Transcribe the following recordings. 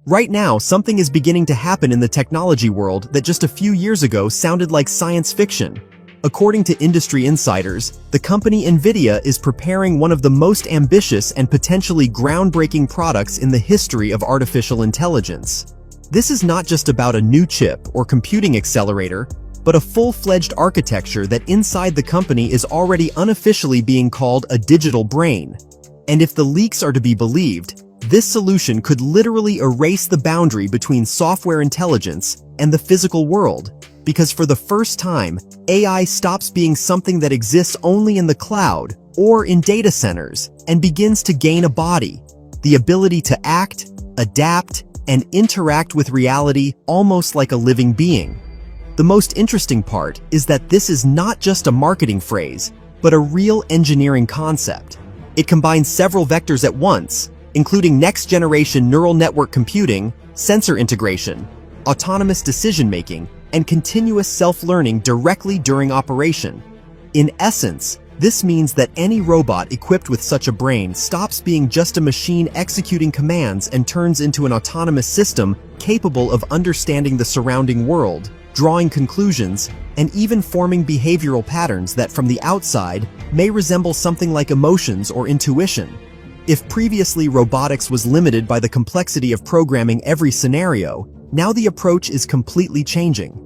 Right now, something is beginning to happen in the technology world that just a few years ago sounded like science fiction. According to industry insiders, the company NVIDIA is preparing one of the most ambitious and potentially groundbreaking products in the history of artificial intelligence. This is not just about a new chip or computing accelerator, but a full-fledged architecture that inside the company is already unofficially being called a digital brain. And if the leaks are to be believed, this solution could literally erase the boundary between software intelligence and the physical world, because for the first time, AI stops being something that exists only in the cloud or in data centers and begins to gain a body, the ability to act, adapt, and interact with reality almost like a living being. The most interesting part is that this is not just a marketing phrase, but a real engineering concept. It combines several vectors at once, including next-generation neural network computing, sensor integration, autonomous decision-making, and continuous self-learning directly during operation. In essence, this means that any robot equipped with such a brain stops being just a machine executing commands and turns into an autonomous system capable of understanding the surrounding world, drawing conclusions, and even forming behavioral patterns that from the outside may resemble something like emotions or intuition. If previously robotics was limited by the complexity of programming every scenario, now the approach is completely changing.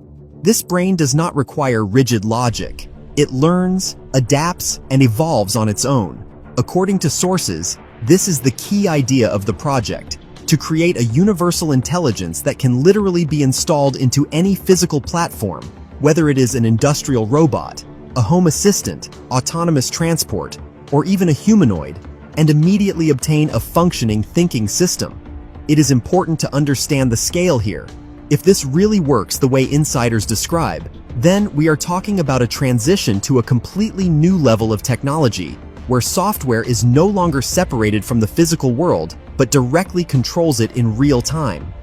This brain does not require rigid logic. It learns, adapts, and evolves on its own. According to sources, this is the key idea of the project, to create a universal intelligence that can literally be installed into any physical platform, whether it is an industrial robot, a home assistant, autonomous transport, or even a humanoid, and immediately obtain a functioning thinking system. It is important to understand the scale here. If this really works the way insiders describe, then we are talking about a transition to a completely new level of technology, where software is no longer separated from the physical world, but directly controls it in real time.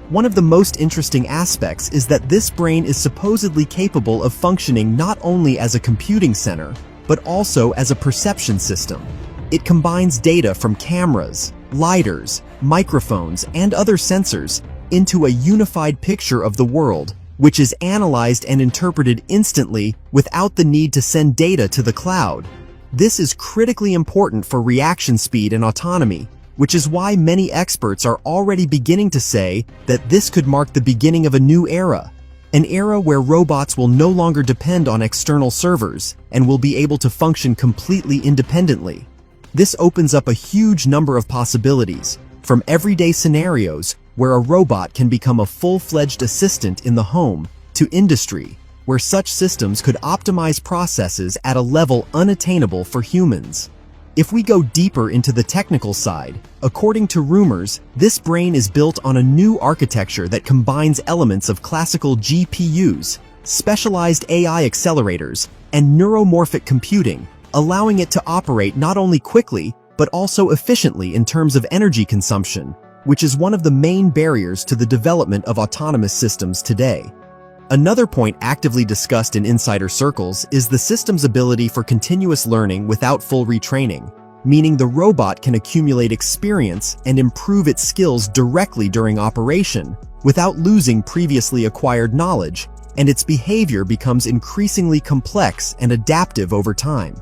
One of the most interesting aspects is that this brain is supposedly capable of functioning not only as a computing center, but also as a perception system. It combines data from cameras, lidars, microphones, and other sensors into a unified picture of the world, which is analyzed and interpreted instantly without the need to send data to the cloud. This is critically important for reaction speed and autonomy, which is why many experts are already beginning to say that this could mark the beginning of a new era, an era where robots will no longer depend on external servers and will be able to function completely independently. This opens up a huge number of possibilities, from everyday scenarios where a robot can become a full-fledged assistant in the home, to industry, where such systems could optimize processes at a level unattainable for humans. If we go deeper into the technical side, according to rumors, this brain is built on a new architecture that combines elements of classical GPUs, specialized AI accelerators, and neuromorphic computing, allowing it to operate not only quickly, but also efficiently in terms of energy consumption, which is one of the main barriers to the development of autonomous systems today. Another point actively discussed in insider circles is the system's ability for continuous learning without full retraining, meaning the robot can accumulate experience and improve its skills directly during operation, without losing previously acquired knowledge, and its behavior becomes increasingly complex and adaptive over time.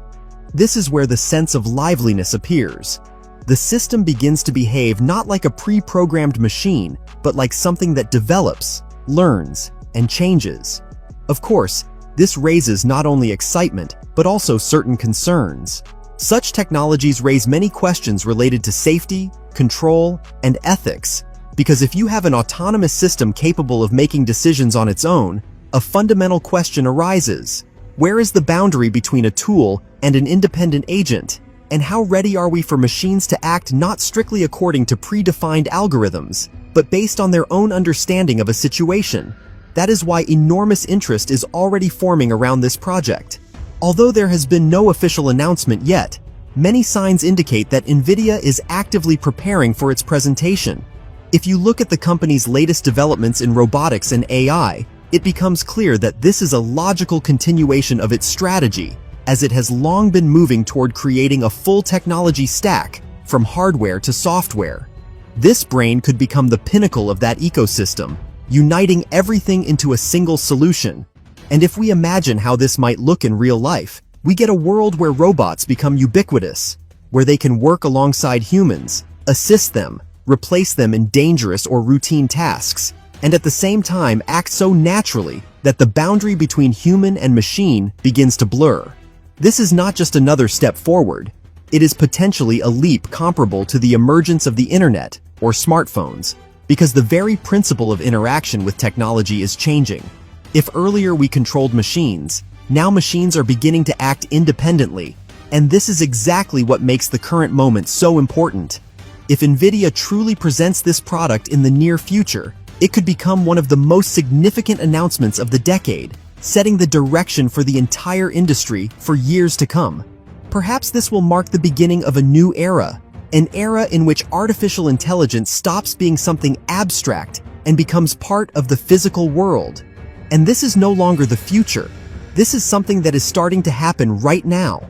This is where the sense of liveliness appears. The system begins to behave not like a pre-programmed machine, but like something that develops, learns, and changes. Of course, this raises not only excitement, but also certain concerns. Such technologies raise many questions related to safety, control, and ethics, because if you have an autonomous system capable of making decisions on its own, a fundamental question arises. Where is the boundary between a tool and an independent agent? And how ready are we for machines to act not strictly according to predefined algorithms, but based on their own understanding of a situation? That is why enormous interest is already forming around this project. Although there has been no official announcement yet, many signs indicate that NVIDIA is actively preparing for its presentation. If you look at the company's latest developments in robotics and AI, it becomes clear that this is a logical continuation of its strategy, as it has long been moving toward creating a full technology stack, from hardware to software. This brain could become the pinnacle of that ecosystem, uniting everything into a single solution. And if we imagine how this might look in real life, we get a world where robots become ubiquitous, where they can work alongside humans, assist them, replace them in dangerous or routine tasks, and at the same time act so naturally that the boundary between human and machine begins to blur. This is not just another step forward. It is potentially a leap comparable to the emergence of the internet or smartphones, because the very principle of interaction with technology is changing. If earlier we controlled machines, now machines are beginning to act independently, and this is exactly what makes the current moment so important. If NVIDIA truly presents this product in the near future, it could become one of the most significant announcements of the decade, setting the direction for the entire industry for years to come. Perhaps this will mark the beginning of a new era, an era in which artificial intelligence stops being something abstract and becomes part of the physical world. And this is no longer the future. This is something that is starting to happen right now.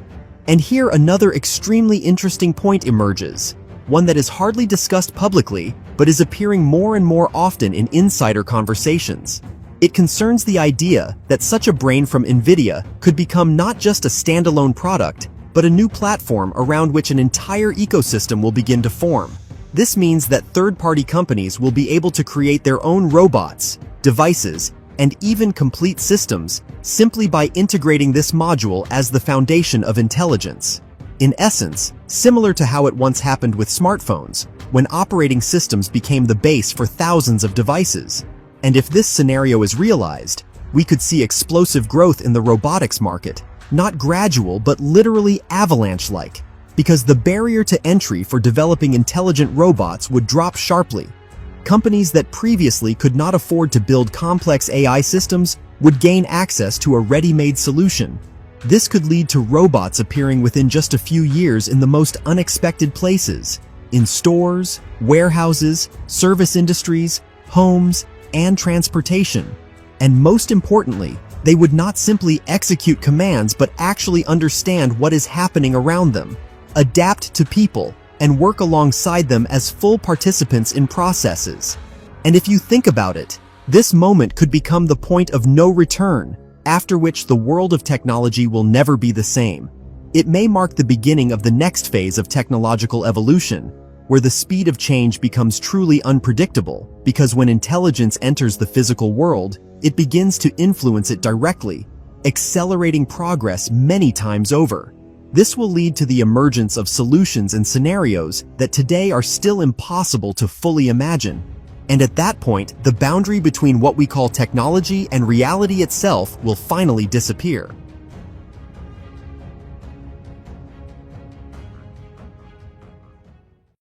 And here another extremely interesting point emerges, one that is hardly discussed publicly, but is appearing more and more often in insider conversations. It concerns the idea that such a brain from NVIDIA could become not just a standalone product, but a new platform around which an entire ecosystem will begin to form. This means that third-party companies will be able to create their own robots, devices, and even complete systems simply by integrating this module as the foundation of intelligence. In essence, similar to how it once happened with smartphones, when operating systems became the base for thousands of devices. And if this scenario is realized, we could see explosive growth in the robotics market, not gradual but literally avalanche-like, because the barrier to entry for developing intelligent robots would drop sharply. Companies that previously could not afford to build complex AI systems would gain access to a ready-made solution. This could lead to robots appearing within just a few years in the most unexpected places, in stores, warehouses, service industries, homes, and transportation. And most importantly, they would not simply execute commands but actually understand what is happening around them, adapt to people, and work alongside them as full participants in processes. And if you think about it, this moment could become the point of no return, after which the world of technology will never be the same. It may mark the beginning of the next phase of technological evolution, where the speed of change becomes truly unpredictable, because when intelligence enters the physical world, it begins to influence it directly, accelerating progress many times over. This will lead to the emergence of solutions and scenarios that today are still impossible to fully imagine. And at that point, the boundary between what we call technology and reality itself will finally disappear.